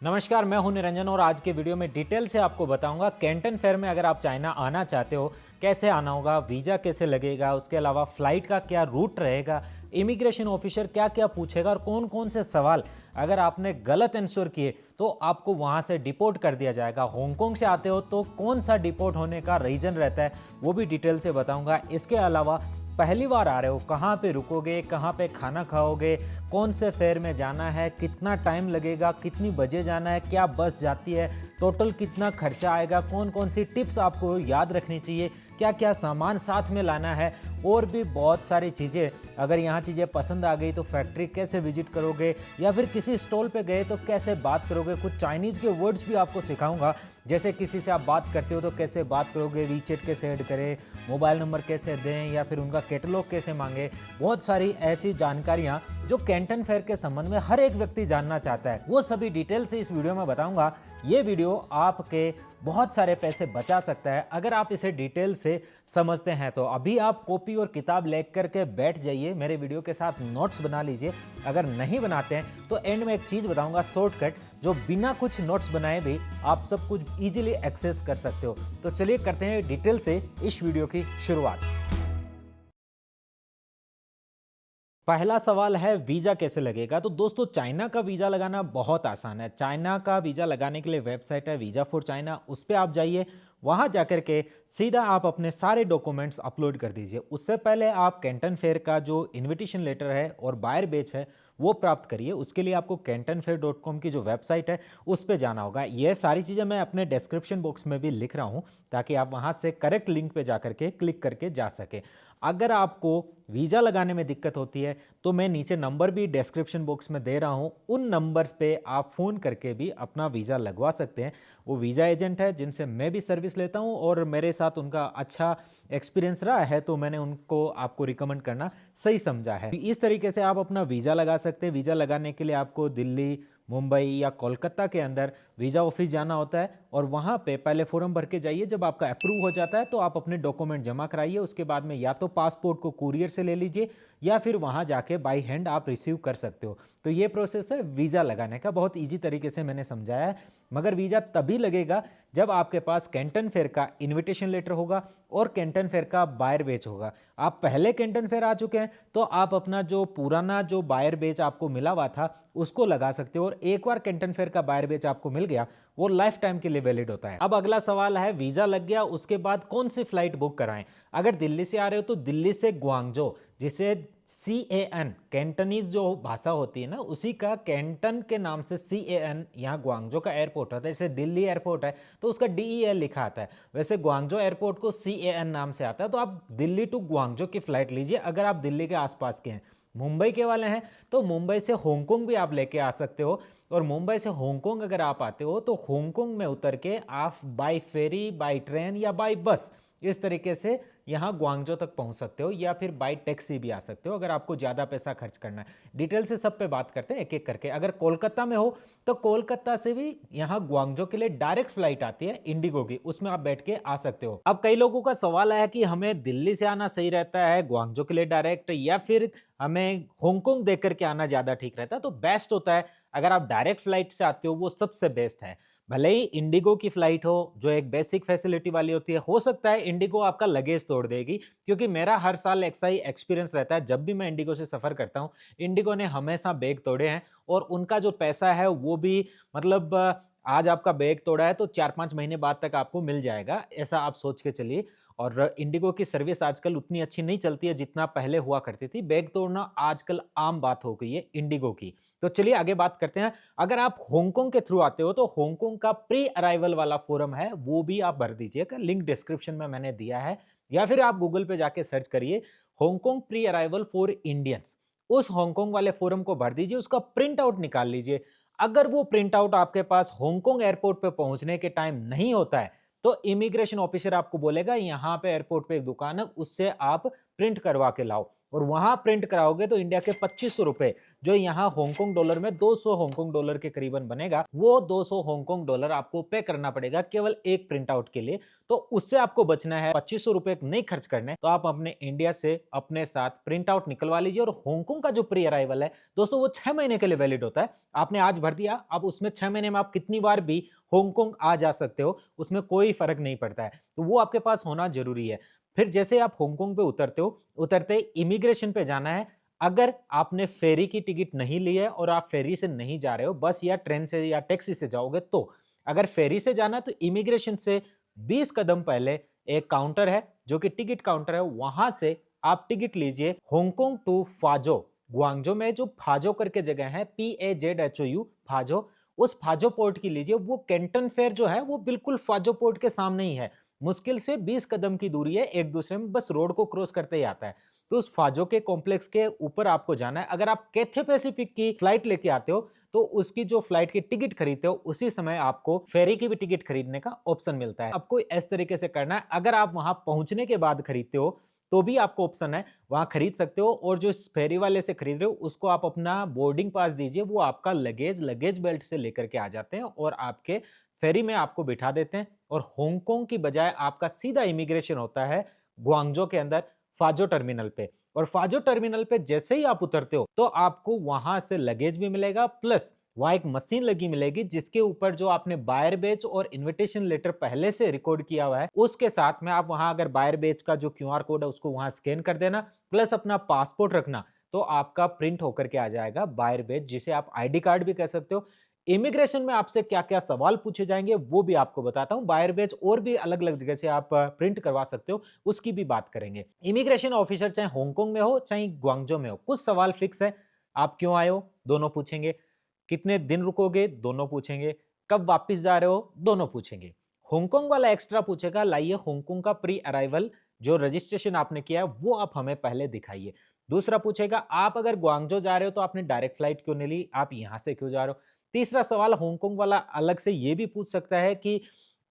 नमस्कार, मैं हूं निरंजन और आज के वीडियो में डिटेल से आपको बताऊंगा कैंटन फेयर में अगर आप चाइना आना चाहते हो कैसे आना होगा, वीज़ा कैसे लगेगा, उसके अलावा फ्लाइट का क्या रूट रहेगा, इमिग्रेशन ऑफिसर क्या क्या पूछेगा और कौन कौन से सवाल अगर आपने गलत आंसर किए तो आपको वहां से डिपोर्ट कर दिया जाएगा। हांगकांग से आते हो तो कौन सा डिपोर्ट होने का रीजन रहता है वो भी डिटेल से बताऊंगा। इसके अलावा पहली बार आ रहे हो, कहाँ पे रुकोगे, कहाँ पे खाना खाओगे, कौन से फेयर में जाना है, कितना टाइम लगेगा, कितनी बजे जाना है, क्या बस जाती है, टोटल कितना खर्चा आएगा, कौन कौन सी टिप्स आपको याद रखनी चाहिए, क्या क्या सामान साथ में लाना है और भी बहुत सारी चीज़ें। अगर यहाँ चीज़ें पसंद आ गई तो फैक्ट्री कैसे विजिट करोगे या फिर किसी स्टॉल पे गए तो कैसे बात करोगे। कुछ चाइनीज़ के वर्ड्स भी आपको सिखाऊंगा, जैसे किसी से आप बात करते हो तो कैसे बात करोगे, वीचैट कैसे ऐड करें, मोबाइल नंबर कैसे दें या फिर उनका कैटलॉग कैसे मांगे। बहुत सारी ऐसी जानकारियाँ जो कैंटन फेयर के संबंध में हर एक व्यक्ति जानना चाहता है, वो सभी डिटेल से इस वीडियो में बताऊंगा। ये वीडियो आपके बहुत सारे पैसे बचा सकता है अगर आप इसे डिटेल से समझते हैं। तो अभी आप कॉपी और किताब लेकर के बैठ जाइए, मेरे वीडियो के साथ नोट्स बना लीजिए। अगर नहीं बनाते हैं तो एंड में एक चीज़ बताऊंगा शॉर्टकट, जो बिना कुछ नोट्स बनाए भी आप सब कुछ इजीली एक्सेस कर सकते हो। तो चलिए करते हैं डिटेल से इस वीडियो की शुरुआत। पहला सवाल है वीज़ा कैसे लगेगा। तो दोस्तों चाइना का वीज़ा लगाना बहुत आसान है। चाइना का वीज़ा लगाने के लिए वेबसाइट है वीज़ा फॉर चाइना, उस पर आप जाइए। वहाँ जाकर के सीधा आप अपने सारे डॉक्यूमेंट्स अपलोड कर दीजिए। उससे पहले आप कैंटन फेयर का जो इनविटेशन लेटर है और बायर बैच है वो प्राप्त करिए। उसके लिए आपको cantonfair.com की जो वेबसाइट है उस पर जाना होगा। ये सारी चीज़ें मैं अपने डिस्क्रिप्शन बॉक्स में भी लिख रहा हूँ ताकि आप वहाँ से करेक्ट लिंक पे जा करके क्लिक करके जा सके। अगर आपको वीज़ा लगाने में दिक्कत होती है तो मैं नीचे नंबर भी डिस्क्रिप्शन बॉक्स में दे रहा हूँ, उन नंबर्स पे आप फ़ोन करके भी अपना वीज़ा लगवा सकते हैं। वो वीज़ा एजेंट है जिनसे मैं भी सर्विस लेता हूँ और मेरे साथ उनका अच्छा एक्सपीरियंस रहा है, तो मैंने उनको आपको रिकमेंड करना सही समझा है। इस तरीके से आप अपना वीज़ा लगा सकते हैं। वीज़ा लगाने के लिए आपको दिल्ली, मुंबई या कोलकाता के अंदर वीज़ा ऑफिस जाना होता है और वहाँ पे पहले फॉर्म भर के जाइए। जब आपका अप्रूव हो जाता है तो आप अपने डॉक्यूमेंट जमा कराइए। उसके बाद में या तो पासपोर्ट को कुरियर से ले लीजिए या फिर वहाँ जाके बाई हैंड आप रिसीव कर सकते हो। तो ये प्रोसेस है वीज़ा लगाने का, बहुत ईजी तरीके से मैंने समझाया है। मगर वीज़ा तभी लगेगा जब आपके पास कैंटन फेयर का इनविटेशन लेटर होगा और कैंटन फेयर का बायर बैच होगा। आप पहले कैंटन फेयर आ चुके हैं तो आप अपना जो पुराना जो बायर बैच आपको मिला हुआ था उसको लगा सकते हो, और एक बार कैंटन फेयर का बायर बैच आपको मिल गया वो लाइफ टाइम के लिए वैलिड होता है। अब अगला सवाल है वीज़ा लग गया उसके बाद कौन सी फ्लाइट बुक कराएं। अगर दिल्ली से आ रहे हो तो दिल्ली से ग्वांगझो, जिसे CAN कैंटनीज जो भाषा होती है ना उसी का कैंटन के नाम से CAN यहाँ ग्वांगझो का एयरपोर्ट होता है। जैसे दिल्ली एयरपोर्ट है तो उसका DEL लिखा आता है, वैसे ग्वांगझो एयरपोर्ट को CAN नाम से आता है। तो आप दिल्ली टू ग्वांगझो की फ्लाइट लीजिए अगर आप दिल्ली के आसपास के हैं। मुंबई के वाले हैं तो मुंबई से हांगकांग भी आप लेके आ सकते हो, और मुंबई से हांगकांग अगर आप आते हो तो हांगकांग में उतर के आप बाय फेरी, बाय ट्रेन या बाय बस इस तरीके से यहाँ ग्वांगझो तक पहुँच सकते हो, या फिर बाय टैक्सी भी आ सकते हो अगर आपको ज़्यादा पैसा खर्च करना है। डिटेल से सब पे बात करते हैं एक एक करके। अगर कोलकाता में हो तो कोलकाता से भी यहाँ ग्वांगझो के लिए डायरेक्ट फ्लाइट आती है इंडिगो की, उसमें आप बैठ के आ सकते हो। अब कई लोगों का सवाल है कि हमें दिल्ली से आना सही रहता है ग्वांगझो के लिए डायरेक्ट, या फिर हमें हांगकांग देख करके आना ज़्यादा ठीक रहता है। तो बेस्ट होता है अगर आप डायरेक्ट फ्लाइट से आते हो, वो सबसे बेस्ट है। भले ही इंडिगो की फ्लाइट हो जो एक बेसिक फैसिलिटी वाली होती है, हो सकता है इंडिगो आपका लगेज तोड़ देगी, क्योंकि मेरा हर साल ऐसा ही एक्सपीरियंस रहता है। जब भी मैं इंडिगो से सफ़र करता हूँ इंडिगो ने हमेशा बैग तोड़े हैं, और उनका जो पैसा है वो भी मतलब आज आपका बैग तोड़ा है तो 4-5 महीने बाद तक आपको मिल जाएगा, ऐसा आप सोच के चलिए। और इंडिगो की सर्विस आजकल उतनी अच्छी नहीं चलती है जितना पहले हुआ करती थी। बैग तोड़ना आजकल आम बात हो गई है इंडिगो की। तो चलिए आगे बात करते हैं। अगर आप हांगकांग के थ्रू आते हो तो हांगकांग का प्री अराइवल वाला फॉर्म है वो भी आप भर दीजिएगा, लिंक डिस्क्रिप्शन में मैंने दिया है, या फिर आप गूगल पे जाके सर्च करिए Hong Kong pre arrival for Indians. उस हांगकांग वाले फॉर्म को भर दीजिए, उसका प्रिंट आउट निकाल लीजिए। अगर वो प्रिंट आउट आपके पास हांगकांग एयरपोर्ट पे पहुंचने के टाइम नहीं होता है तो इमिग्रेशन ऑफिसर आपको बोलेगा यहाँ पे एयरपोर्ट पे एक दुकान है, उससे आप प्रिंट करवा के लाओ। और वहां प्रिंट कराओगे तो इंडिया के 2500 रुपए, जो यहाँ हांगकांग डॉलर में 200 हांगकांग डॉलर के करीबन बनेगा, वो 200 हांगकांग डॉलर आपको पे करना पड़ेगा केवल एक प्रिंट आउट के लिए। तो उससे आपको बचना है, 2500 रुपए नहीं खर्च करने, तो आप अपने इंडिया से अपने साथ प्रिंट आउट निकलवा लीजिए। और हांगकांग का जो प्री अराइवल है दोस्तों, वो 6 महीने के लिए वैलिड होता है। आपने आज भर दिया, अब उसमें 6 महीने में आप कितनी बार भी हांगकांग आ जा सकते हो, उसमें कोई फर्क नहीं पड़ता है। तो वो आपके पास होना जरूरी है। फिर जैसे आप हांगकांग पे उतरते हो, उतरते इमिग्रेशन पे जाना है। अगर आपने फेरी की टिकट नहीं ली है और आप फेरी से नहीं जा रहे हो, बस या ट्रेन से या टैक्सी से जाओगे, तो अगर फेरी से जाना है तो इमिग्रेशन से 20 कदम पहले एक काउंटर है जो कि टिकट काउंटर है, वहां से आप टिकट लीजिए हांगकांग टू फाजो। ग्वांगजो में जो फाजो करके जगह है, PAZHOU फाजो, उस फाजो पोर्ट की लीजिए। वो कैंटन फेयर जो है वो बिल्कुल फाजो पोर्ट के सामने ही है, मुश्किल से 20 कदम की दूरी है एक दूसरे में, बस रोड को क्रॉस करते ही आता है। तो उस फाजो के कॉम्प्लेक्स के ऊपर आपको जाना है। अगर आप कैथे पैसिफिक की फ्लाइट लेके आते हो तो उसकी जो फ्लाइट की टिकट खरीदते हो, उसी समय आपको फेरी की भी टिकट खरीदने का ऑप्शन मिलता है। आपको इस तरीके से करना है। अगर आप वहां पहुंचने के बाद खरीदते हो तो भी आपको ऑप्शन है, वहां खरीद सकते हो। और जो फेरी वाले से खरीद रहे हो उसको आप अपना बोर्डिंग पास दीजिए, वो आपका लगेज बेल्ट से लेकर के आ जाते हैं और आपके फेरी में आपको बिठा देते हैं। और हांगकांग की बजाय आपका सीधा इमिग्रेशन होता है ग्वांगजो के अंदर फाजो टर्मिनल पे। और फाजो टर्मिनल पे जैसे ही आप उतरते हो तो आपको वहां से लगेज भी मिलेगा, प्लस वहां एक मशीन लगी मिलेगी जिसके ऊपर जो आपने बायर बेच और इनविटेशन लेटर पहले से रिकॉर्ड किया हुआ है, उसके साथ में आप वहां अगर बायर बेच का जो QR कोड है उसको वहां स्कैन कर देना, प्लस अपना पासपोर्ट रखना, तो आपका प्रिंट होकर के आ जाएगा बायर बेच, जिसे आप ID कार्ड भी कह सकते हो। इमिग्रेशन में आपसे क्या क्या सवाल पूछे जाएंगे वो भी आपको बताता हूं। बायर बेच और भी अलग अलग जगह से आप प्रिंट करवा सकते हो, उसकी भी बात करेंगे। इमिग्रेशन ऑफिसर चाहे हांगकांग में हो चाहे ग्वांगजो में हो, कुछ सवाल फिक्स है। आप क्यों आए हो, दोनों पूछेंगे। कितने दिन रुकोगे, दोनों पूछेंगे। कब वापस जा रहे हो, दोनों पूछेंगे। हांगकांग वाला एक्स्ट्रा पूछेगा, लाइए हांगकांग का प्री अराइवल जो रजिस्ट्रेशन आपने किया है वो आप हमें पहले दिखाइए। दूसरा पूछेगा, आप अगर ग्वांगजो जा रहे हो तो आपने डायरेक्ट फ्लाइट क्यों नहीं ली, आप यहां से क्यों जा रहे हो। तीसरा सवाल हांगकांग वाला अलग से ये भी पूछ सकता है कि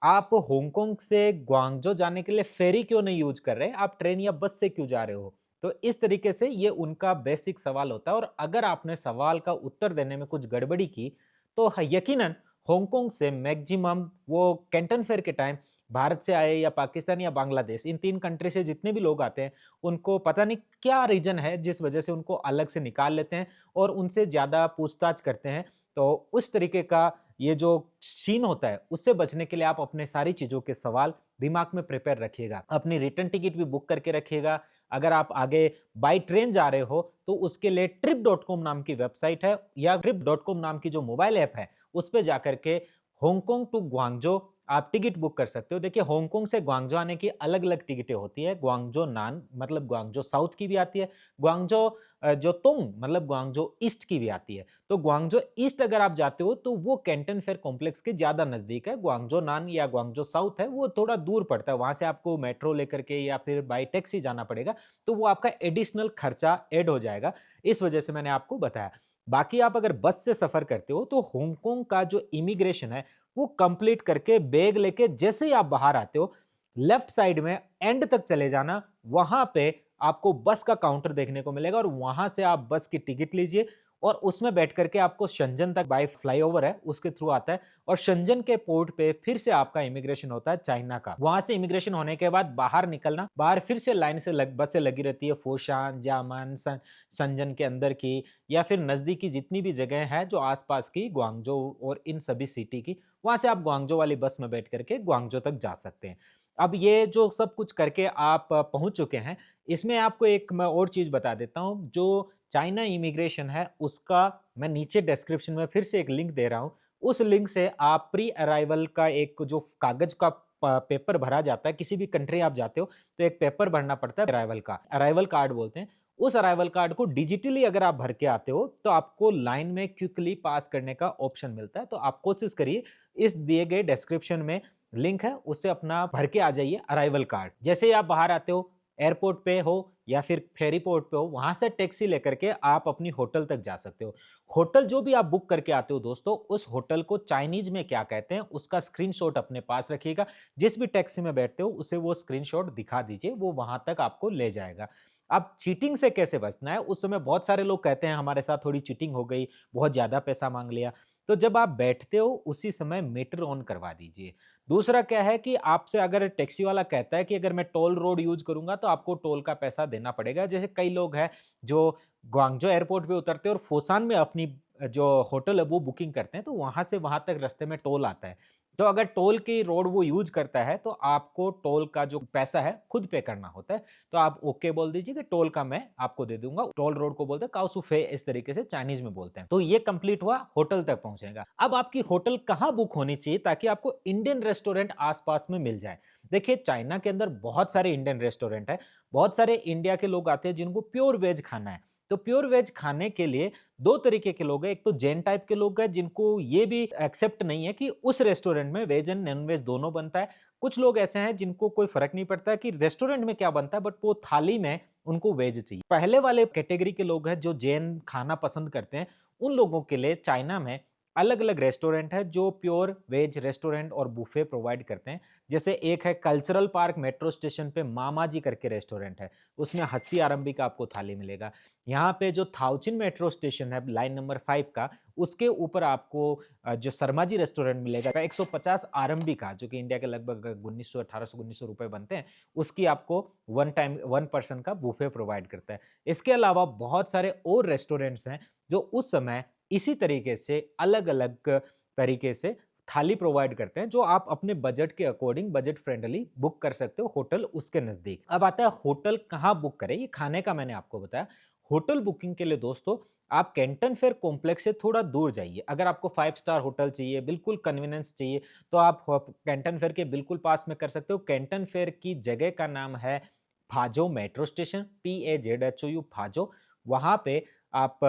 आप हांगकांग से ग्वांगजो जाने के लिए फेरी क्यों नहीं यूज कर रहे, आप ट्रेन या बस से क्यों जा रहे हो। तो इस तरीके से ये उनका बेसिक सवाल होता है। और अगर आपने सवाल का उत्तर देने में कुछ गड़बड़ी की तो यकीनन हांगकांग से मैक्सिमम वो कैंटन फेयर के टाइम भारत से आए या पाकिस्तान या बांग्लादेश, इन 3 कंट्री से जितने भी लोग आते हैं, उनको पता नहीं क्या रीजन है जिस वजह से उनको अलग से निकाल लेते हैं और उनसे ज्यादा पूछताछ करते हैं। तो उस तरीके का ये जो सीन होता है उससे बचने के लिए आप अपने सारी चीजों के सवाल दिमाग में प्रिपेयर रखिएगा। अपनी रिटर्न टिकट भी बुक करके रखिएगा। अगर आप आगे बाई ट्रेन जा रहे हो तो उसके लिए trip.com नाम की वेबसाइट है या trip.com नाम की जो मोबाइल ऐप है उस पर जाकर के हांगकांग टू ग्वांगजो आप टिकट बुक कर सकते हो। देखिए हांगकांग से ग्वांगजो आने की अलग अलग टिकटें होती है। ग्वांगजो नान मतलब ग्वांगजो साउथ की भी आती है, ग्वांगजो जो तुंग मतलब ग्वांगजो ईस्ट की भी आती है। तो ग्वांगजो ईस्ट अगर आप जाते हो तो वो कैंटन फेयर कॉम्प्लेक्स के ज्यादा नजदीक है। ग्वांगजो नान या ग्वांगजो साउथ है वो थोड़ा दूर पड़ता है, वहां से आपको मेट्रो लेकर के या फिर बाई टैक्सी जाना पड़ेगा, तो वो आपका एडिशनल खर्चा ऐड हो जाएगा। इस वजह से मैंने आपको बताया। बाकी आप अगर बस से सफर करते हो तो हांगकांग का जो इमिग्रेशन है वो कंप्लीट करके बैग लेके जैसे ही आप बाहर आते हो, लेफ्ट साइड में एंड तक चले जाना, वहां पे आपको बस का काउंटर देखने को मिलेगा और वहां से आप बस की टिकट लीजिए और उसमें बैठ करके आपको शंजन तक बाय फ्लाईओवर है उसके थ्रू आता है। और शंजन के पोर्ट पे फिर से आपका इमिग्रेशन होता है चाइना का। वहां से इमिग्रेशन होने के बाद बाहर निकलना, बाहर फिर से लाइन से बसें लगी रहती है, फोशान, जामन, शंजन के अंदर की या फिर नजदीकी जितनी भी जगह है जो आसपास की ग्वांगजो और इन सभी सिटी की, वहां से आप ग्वांगजो वाली बस में बैठ करके ग्वांगजो तक जा सकते हैं। अब ये जो सब कुछ करके आप पहुंच चुके हैं, इसमें आपको एक मैं और चीज बता देता हूं। जो चाइना इमिग्रेशन है उसका मैं नीचे डिस्क्रिप्शन में फिर से एक लिंक दे रहा हूं। उस लिंक से आप प्री अराइवल का एक जो कागज का पेपर भरा जाता है, किसी भी कंट्री आप जाते हो तो एक पेपर भरना पड़ता है अराइवल का, अराइवल कार्ड बोलते हैं। उस अराइवल कार्ड को डिजिटली अगर आप भर के आते हो तो आपको लाइन में क्विकली पास करने का ऑप्शन मिलता है। तो आप कोशिश करिए, इस दिए गए डिस्क्रिप्शन में लिंक है उससे अपना भर के आ जाइए अराइवल कार्ड। जैसे ही आप बाहर आते हो, एयरपोर्ट पे हो या फिर फेरी पोर्ट पे हो, वहां से टैक्सी लेकर के आप अपनी होटल तक जा सकते हो। होटल जो भी आप बुक करके आते हो दोस्तों, उस होटल को चाइनीज में क्या कहते हैं उसका स्क्रीनशॉट अपने पास रखिएगा। जिस भी टैक्सी में बैठते हो उसे वो स्क्रीनशॉट दिखा दीजिए, वो वहां तक आपको ले जाएगा। अब चीटिंग से कैसे बचना है? उस समय बहुत सारे लोग कहते हैं हमारे साथ थोड़ी चीटिंग हो गई, बहुत ज़्यादा पैसा माँग लिया। तो जब आप बैठते हो उसी समय मीटर ऑन करवा दीजिए। दूसरा क्या है कि आपसे अगर टैक्सी वाला कहता है कि अगर मैं टोल रोड यूज़ करूँगा तो आपको टोल का पैसा देना पड़ेगा। जैसे कई लोग हैं जो ग्वांगझो एयरपोर्ट पे उतरते हैं और फोसान में अपनी जो होटल है वो बुकिंग करते हैं, तो वहाँ से वहाँ तक रास्ते में टोल आता है। तो अगर टोल की रोड वो यूज़ करता है तो आपको टोल का जो पैसा है खुद पे करना होता है। तो आप ओके बोल दीजिए कि टोल का मैं आपको दे दूँगा। टोल रोड को बोलते हैं काओसुफे, इस तरीके से चाइनीज़ में बोलते हैं। तो ये कंप्लीट हुआ, होटल तक पहुँचेगा। अब आपकी होटल कहाँ बुक होनी चाहिए ताकि आपको इंडियन रेस्टोरेंट आस-पास में मिल जाए? देखिए चाइना के अंदर बहुत सारे इंडियन रेस्टोरेंट हैं। बहुत सारे इंडिया के लोग आते हैं जिनको प्योर वेज खाना है। तो प्योर वेज खाने के लिए 2 तरीके के लोग हैं। एक तो जैन टाइप के लोग हैं जिनको ये भी एक्सेप्ट नहीं है कि उस रेस्टोरेंट में वेज एंड नॉन-वेज दोनों बनता है। कुछ लोग ऐसे हैं जिनको कोई फ़र्क नहीं पड़ता है कि रेस्टोरेंट में क्या बनता है, बट वो थाली में उनको वेज चाहिए। पहले वाले कैटेगरी के लोग हैं जो जैन खाना पसंद करते हैं, उन लोगों के लिए चाइना में अलग-अलग रेस्टोरेंट है जो प्योर वेज रेस्टोरेंट और बुफे प्रोवाइड करते हैं। जैसे एक है कल्चरल पार्क मेट्रो स्टेशन पे मामा जी करके रेस्टोरेंट है। उसमें हस्सी आरंभी का आपको थाली मिलेगा। यहाँ पे जो थाउचिन मेट्रो स्टेशन है लाइन नंबर 5 का, उसके ऊपर आपको जो शर्मा जी रेस्टोरेंट मिलेगा 150 आरएमबी का, जो कि इंडिया के लगभग 1900 1800 रुपए बनते हैं, उसकी आपको वन टाइम वन पर्सन का बुफे प्रोवाइड करता है। इसके अलावा बहुत सारे और रेस्टोरेंट्स हैं जो उस समय इसी तरीके से अलग-अलग तरीके से थाली प्रोवाइड करते हैं जो आप अपने बजट के अकॉर्डिंग बजट फ्रेंडली बुक कर सकते हो होटल उसके नज़दीक। अब आता है होटल कहाँ बुक करें, ये खाने का मैंने आपको बताया। होटल बुकिंग के लिए दोस्तों आप कैंटन फेयर कॉम्प्लेक्स से थोड़ा दूर जाइए। अगर आपको 5 स्टार होटल चाहिए, बिल्कुल कन्वीनियंस चाहिए, तो आप कैंटन फेयर के बिल्कुल पास में कर सकते हो। कैंटन फेयर की जगह का नाम है फाजो मेट्रो स्टेशन, PAZHOU फाजो। वहाँ पे आप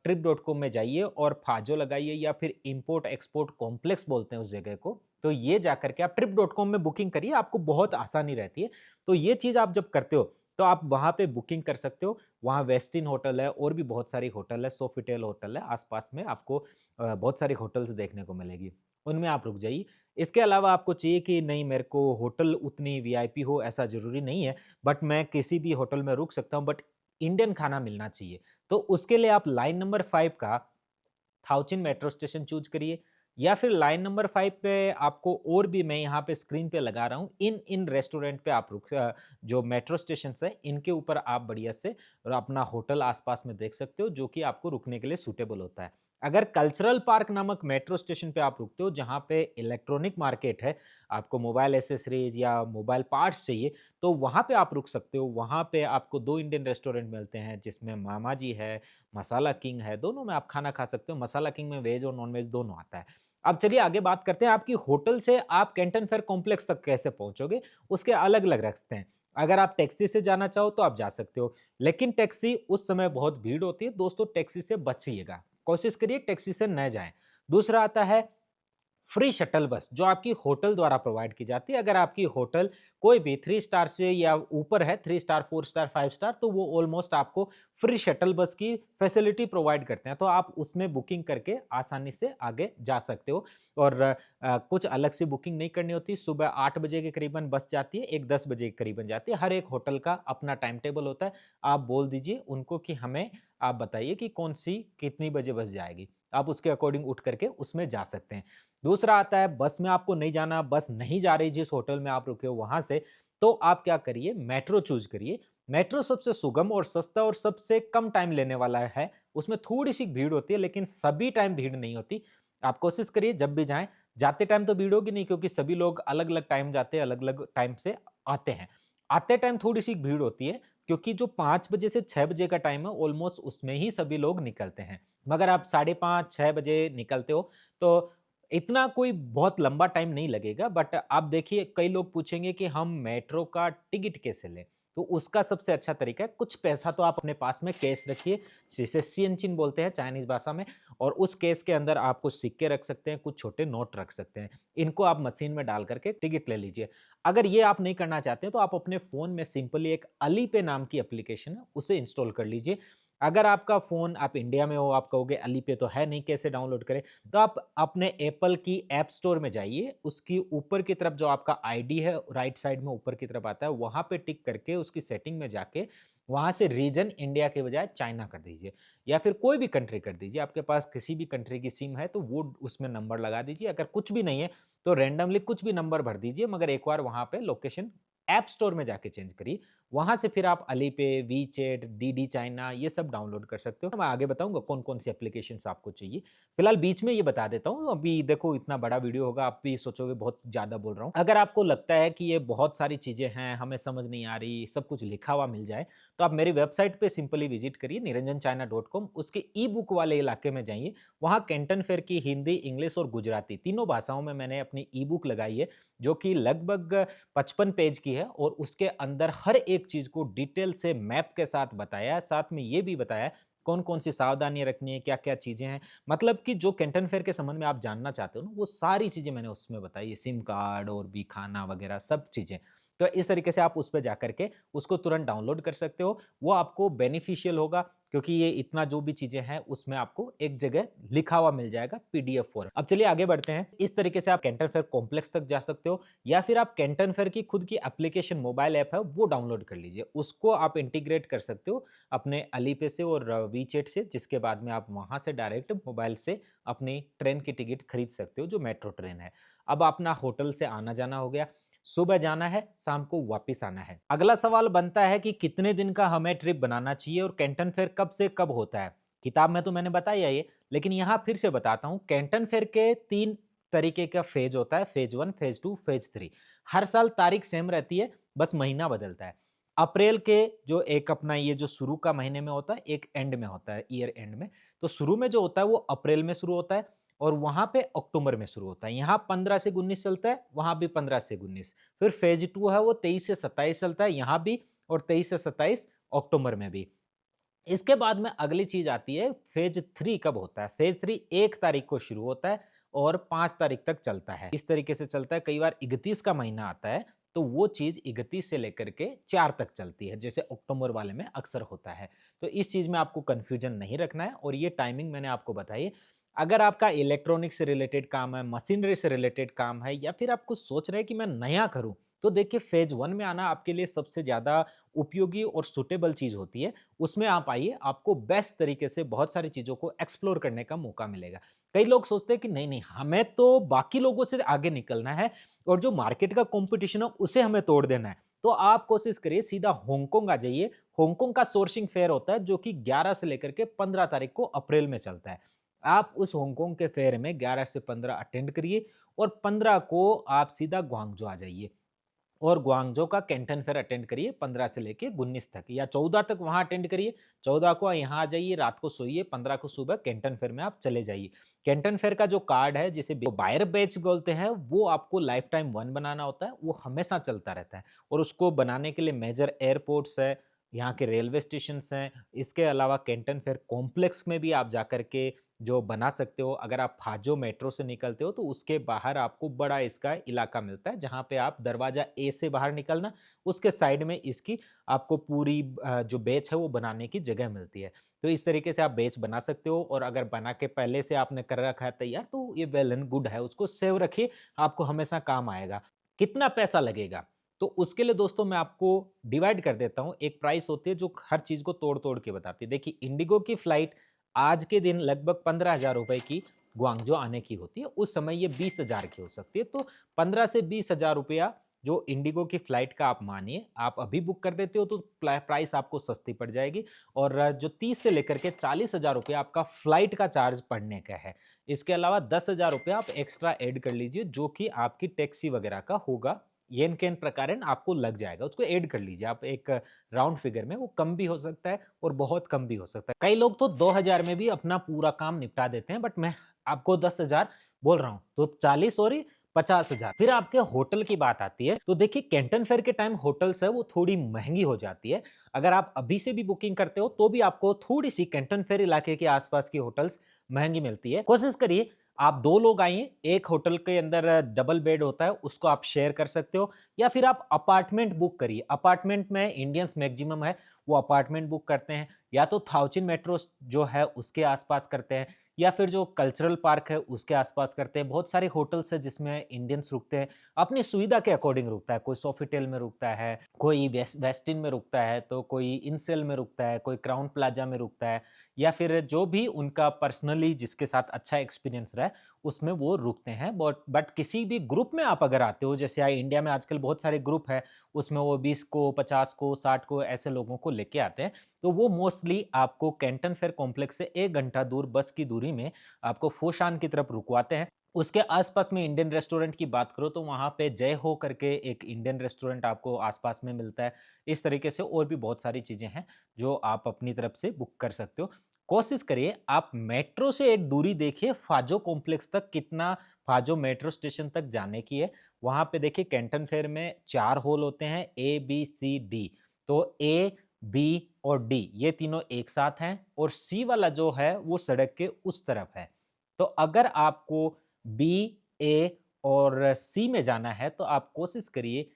trip.com में जाइए और फाजो लगाइए या फिर इम्पोर्ट एक्सपोर्ट कॉम्प्लेक्स बोलते हैं उस जगह को। तो ये जाकर के आप trip.com में बुकिंग करिए, आपको बहुत आसानी रहती है। तो ये चीज़ आप जब करते हो तो आप वहाँ पे बुकिंग कर सकते हो। वहाँ वेस्टिन होटल है और भी बहुत सारी होटल है, सोफिटेल होटल है, आस-पास में आपको बहुत सारी होटल्स देखने को मिलेगी। उनमें आप रुक जाइए। इसके अलावा आपको चाहिए कि नहीं मेरे को होटल उतनी वीआईपी हो, ऐसा ज़रूरी नहीं है, बट मैं किसी भी होटल में रुक सकता हूँ, बट इंडियन खाना मिलना चाहिए। तो उसके लिए आप लाइन नंबर 5 का थाउचिन मेट्रो स्टेशन चूज़ करिए या फिर लाइन नंबर 5 पे आपको और भी मैं यहाँ पे स्क्रीन पे लगा रहा हूँ, इन रेस्टोरेंट पे आप जो मेट्रो स्टेशंस हैं, इनके ऊपर आप बढ़िया से और अपना होटल आस-पास में देख सकते हो, जो कि आपको रुकने के लिए सूटेबल होता है। अगर कल्चरल पार्क नामक मेट्रो स्टेशन पे आप रुकते हो, जहाँ पे इलेक्ट्रॉनिक मार्केट है, आपको मोबाइल एक्सेसरीज़ या मोबाइल पार्ट्स चाहिए, तो वहाँ पे आप रुक सकते हो। वहाँ पे आपको 2 इंडियन रेस्टोरेंट मिलते हैं, जिसमें मामा जी है, मसाला किंग है, दोनों में आप खाना खा सकते हो। मसाला किंग में वेज और नॉन-वेज दोनों आता है। अब चलिए आगे बात करते हैं, आपकी होटल से आप कैंटन फेयर कॉम्प्लेक्स तक कैसे पहुँचोगे, उसके अलग-अलग रास्ते हैं। अगर आप टैक्सी से जाना चाहो तो आप जा सकते हो, लेकिन टैक्सी उस समय बहुत भीड़ होती है, दोस्तों टैक्सी से बचिएगा। कोशिश करिए टैक्सी से न जाएँ। दूसरा आता है फ्री शटल बस जो आपकी होटल द्वारा प्रोवाइड की जाती है। अगर आपकी होटल कोई भी 3 स्टार से या ऊपर है, 3 स्टार, 4 स्टार, 5 स्टार, तो वो ऑलमोस्ट आपको फ्री शटल बस की फैसिलिटी प्रोवाइड करते हैं। तो आप उसमें बुकिंग करके आसानी से आगे जा सकते हो और कुछ अलग से बुकिंग नहीं करनी होती। सुबह 8 बजे के करीबन बस जाती है, एक 10 बजे के करीबन जाती है। हर एक होटल का अपना टाइम टेबल होता है। आप बोल दीजिए उनको कि हमें आप बताइए कि कौन-सी कितनी बजे बस जाएगी। आप उसके अकॉर्डिंग उठ करके उसमें जा सकते हैं। दूसरा आता है बस में आपको नहीं जाना, बस नहीं जा रही जिस होटल में आप रुके हो वहाँ से, तो आप क्या करिए मेट्रो चूज़ करिए। मेट्रो सबसे सुगम और सस्ता और सबसे कम टाइम लेने वाला है। उसमें थोड़ी-सी भीड़ होती है लेकिन सभी टाइम भीड़ नहीं होती। आप कोशिश करिए जब भी जाएँ, जाते टाइम तो भीड़ होगी नहीं क्योंकि सभी लोग अलग-अलग टाइम जाते हैं, अलग-अलग टाइम से आते हैं। आते टाइम थोड़ी-सी भीड़ होती है क्योंकि जो 5 बजे से 6 बजे का टाइम है ऑलमोस्ट उसमें ही सभी लोग निकलते हैं। मगर आप साढ़े 5 6 बजे निकलते हो तो इतना कोई बहुत लंबा टाइम नहीं लगेगा, बट आप देखिए कई लोग पूछेंगे कि हम मेट्रो का टिकट कैसे लें? तो उसका सबसे अच्छा तरीका है कुछ पैसा तो आप अपने पास में कैश रखिए, जिसे सियनचिन बोलते हैं चाइनीज़ भाषा में, और उस केस के अंदर आप कुछ सिक्के रख सकते हैं, कुछ छोटे नोट रख सकते हैं। इनको आप मशीन में डाल करके टिकट ले लीजिए। अगर ये आप नहीं करना चाहते हैं तो आप अपने फ़ोन में सिंपली एक अली पे नाम की एप्लीकेशन है, उसे इंस्टॉल कर लीजिए। अगर आपका फ़ोन आप इंडिया में हो, आप कहोगे अली पे तो है नहीं, कैसे डाउनलोड करें? तो आप अपने एप्पल की ऐप स्टोर में जाइए, उसकी ऊपर की तरफ जो आपका आईडी है, राइट साइड में ऊपर की तरफ आता है, वहाँ पे टिक करके उसकी सेटिंग में जाके वहाँ से रीजन इंडिया के बजाय चाइना कर दीजिए, या फिर कोई भी कंट्री कर दीजिए। आपके पास किसी भी कंट्री की सिम है तो वो उसमें नंबर लगा दीजिए। अगर कुछ भी नहीं है तो रैंडमली कुछ भी नंबर भर दीजिए, मगर एक बार वहाँ पे लोकेशन ऐप स्टोर में जाके चेंज करिए। वहाँ से फिर आप अलीपे, वीचैट, डीडी चाइना ये सब डाउनलोड कर सकते हो। मैं आगे बताऊँगा कौन-कौन सी एप्लीकेशंस आपको चाहिए। फिलहाल बीच में ये बता देता हूँ, अभी देखो इतना बड़ा वीडियो होगा, आप भी सोचोगे बहुत ज़्यादा बोल रहा हूँ। अगर आपको लगता है कि ये बहुत सारी चीज़ें हैं, हमें समझ नहीं आ रही, सब कुछ लिखा हुआ मिल जाए, तो आप मेरी वेबसाइट पे सिंपली विजिट करिए niranjanchina.com। उसके ई बुक वाले इलाके में जाइए। वहाँ कैंटन फेयर की हिंदी, इंग्लिश और गुजराती तीनों भाषाओं में मैंने अपनी ई बुक लगाई है, जो कि लगभग 55 पेज की है, और उसके अंदर हर एक चीज़ को डिटेल से मैप के साथ बताया है। साथ में ये भी बताया है कौन-कौन सी सावधानियाँ रखनी है, क्या-क्या चीज़ें हैं। मतलब कि जो कैंटन फेयर के संबंध में आप जानना चाहते हो ना, वो सारी चीज़ें मैंने उसमें बताई है, सिम कार्ड और भी खाना वगैरह सब चीज़ें। तो इस तरीके से आप उस पे जाकर के उसको तुरंत डाउनलोड कर सकते हो। वो आपको बेनिफिशियल होगा, क्योंकि ये इतना जो भी चीज़ें हैं उसमें आपको एक जगह लिखा हुआ मिल जाएगा पीडीएफ फॉर्म। अब चलिए आगे बढ़ते हैं। इस तरीके से आप कैंटन फेयर कॉम्प्लेक्स तक जा सकते हो, या फिर आप कैंटन फेयर की खुद की एप्लीकेशन मोबाइल ऐप है वो डाउनलोड कर लीजिए। उसको आप इंटीग्रेट कर सकते हो अपने अलीपे से और वीचैट से, जिसके बाद में आप वहाँ से डायरेक्ट मोबाइल से अपनी ट्रेन की टिकट खरीद सकते हो, जो मेट्रो ट्रेन है। अब अपना होटल से आना-जाना हो गया, सुबह जाना है, शाम को वापस आना है। अगला सवाल बनता है कि कितने दिन का हमें ट्रिप बनाना चाहिए और कैंटन फेयर कब से कब होता है? किताब में तो मैंने बताया ये, लेकिन यहाँ फिर से बताता हूँ। कैंटन फेयर के 3 तरीके का फेज होता है, फेज 1, फेज 2, फेज 3। हर साल तारीख सेम रहती है, बस महीना बदलता है। अप्रैल के जो एक अपना ये जो शुरू का महीने में होता है, एक एंड में होता है, ईयर एंड में। तो शुरू में जो होता है वो अप्रैल में शुरू होता है, और वहाँ पे अक्टूबर में शुरू होता है। यहाँ 15 से 19 चलता है, वहाँ भी 15 से 19। फिर फेज 2 है वो 23 से 27 चलता है, यहाँ भी, और 23 से 27 अक्टूबर में भी। इसके बाद में अगली चीज़ आती है फेज 3 कब होता है? फेज 3 1 तारीख को शुरू होता है और 5 तारीख तक चलता है। इस तरीके से चलता है। कई बार 31 का महीना आता है, तो वो चीज़ 31 से लेकर के 4 तक चलती है, जैसे अक्टूबर वाले में अक्सर होता है। तो इस चीज़ में आपको कन्फ्यूजन नहीं रखना है, और ये टाइमिंग मैंने आपको बताई है। अगर आपका इलेक्ट्रॉनिक्स से रिलेटेड काम है, मशीनरी से रिलेटेड काम है, या फिर आप कुछ सोच रहे हैं कि मैं नया करूँ, तो देखिए फेज 1 में आना आपके लिए सबसे ज़्यादा उपयोगी और सूटेबल चीज़ होती है। उसमें आप आइए, आपको बेस्ट तरीके से बहुत सारी चीज़ों को एक्सप्लोर करने का मौका मिलेगा। कई लोग सोचते हैं कि नहीं-नहीं, हमें तो बाकी लोगों से आगे निकलना है और जो मार्केट का कॉम्पिटिशन है उसे हमें तोड़ देना है। तो आप कोशिश करिए सीधा हांगकांग आ जाइए। हांगकांग का सोर्सिंग फेयर होता है, जो कि 11 से लेकर के 15 तारीख को अप्रैल में चलता है। आप उस हांगकांग के फेयर में 11 से 15 अटेंड करिए, और 15 को आप सीधा ग्वांगझो आ जाइए, और ग्वांगझो का कैंटन फेयर अटेंड करिए 15 से लेके 19 तक, या 14 तक वहां अटेंड करिए। 14 को यहाँ आ जाइए, रात को सोइए, 15 को सुबह कैंटन फेयर में आप चले जाइए। कैंटन फेयर का जो कार्ड है, जिसे बायर बैच बोलते हैं, वो आपको लाइफ टाइम 1 बनाना होता है। वो हमेशा चलता रहता है, और उसको बनाने के लिए मेजर एयरपोर्ट्स है, यहाँ के रेलवे स्टेशन हैं। इसके अलावा कैंटन फेयर कॉम्प्लेक्स में भी आप जाकर के जो बना सकते हो। अगर आप फाजो मेट्रो से निकलते हो तो उसके बाहर आपको बड़ा इसका इलाका मिलता है, जहाँ पे आप दरवाजा ए से बाहर निकलना, उसके साइड में इसकी आपको पूरी जो बेच है वो बनाने की जगह मिलती है। तो इस तरीके से आप बेच बना सकते हो, और अगर बना के पहले से आपने कर रखा है तैयार, तो ये वेल एंड गुड है, उसको सेव रखिए, आपको हमेशा काम आएगा। कितना पैसा लगेगा? तो उसके लिए दोस्तों मैं आपको डिवाइड कर देता हूँ। एक प्राइस होती है जो हर चीज़ को तोड़-तोड़ के बताती है। देखिए, इंडिगो की फ्लाइट आज के दिन लगभग 15,000 रुपए की ग्वांगझो आने की होती है। उस समय ये 20,000 की हो सकती है। तो 15 से 20,000 रुपया जो इंडिगो की फ्लाइट का आप मानिए, आप अभी बुक कर देते हो तो प्राइस आपको सस्ती पड़ जाएगी, और जो 30 से लेकर के 40,000 रुपया आपका फ्लाइट का चार्ज पड़ने का है। इसके अलावा 10,000 रुपया आप एक्स्ट्रा ऐड कर लीजिए, जो कि आपकी टैक्सी वगैरह का होगा। येन केन प्रकारेण आपको लग जाएगा, उसको ऐड कर लीजिए आप एक राउंड फिगर में। वो कम भी हो सकता है और बहुत कम भी हो सकता है। कई लोग तो 2,000 में भी अपना पूरा काम निपटा देते हैं, बट मैं आपको 10,000 बोल रहा हूँ, तो 40 और 50,000। फिर आपके होटल की बात आती है, तो देखिए कैंटन फेयर के टाइम होटल्स है वो थोड़ी महंगी हो जाती है। अगर आप अभी से भी बुकिंग करते हो तो भी आपको थोड़ी सी कैंटन फेयर इलाके के आसपास की होटल्स महंगी मिलती है। कोशिश करिए आप 2 लोग आइए, एक होटल के अंदर डबल बेड होता है, उसको आप शेयर कर सकते हो, या फिर आप अपार्टमेंट बुक करिए। अपार्टमेंट में इंडियंस मैक्सिमम है, वो अपार्टमेंट बुक करते हैं, या तो थाउचिन मेट्रो जो है उसके आसपास करते हैं, या फिर जो कल्चरल पार्क है उसके आसपास करते हैं। बहुत सारे होटल्स है जिसमें इंडियंस रुकते हैं, अपनी सुविधा के अकॉर्डिंग रुकता है। कोई सोफिटेल में रुकता है, कोई वेस्टिन में रुकता है, तो कोई इनसेल में रुकता है, कोई क्राउन प्लाजा में रुकता है, या फिर जो भी उनका पर्सनली जिसके साथ अच्छा एक्सपीरियंस रहा है उसमें वो रुकते हैं। बट किसी भी ग्रुप में आप अगर आते हो, जैसे इंडिया में आजकल बहुत सारे ग्रुप है, उसमें वो 20 को 50 को 60 को ऐसे लोगों को लेके आते हैं, तो वो मोस्टली आपको कैंटन फेयर कॉम्प्लेक्स से 1 घंटा दूर बस की दूरी में आपको फोशान की तरफ रुकवाते हैं। उसके आसपास में इंडियन रेस्टोरेंट की बात करो तो वहाँ पे जय हो करके एक इंडियन रेस्टोरेंट आपको आसपास में मिलता है। इस तरीके से और भी बहुत सारी चीज़ें हैं जो आप अपनी तरफ से बुक कर सकते हो। कोशिश करिए आप मेट्रो से एक दूरी देखिए फाजो कॉम्प्लेक्स तक, कितना फाजो मेट्रो स्टेशन तक जाने की है। वहाँ पे देखिए कैंटन फेयर में 4 हॉल होते हैं, ए बी सी डी। तो ए बी और डी ये तीनों एक साथ हैं और सी वाला जो है वो सड़क के उस तरफ है। तो अगर आपको बी, ए और सी में जाना है तो आप कोशिश करिए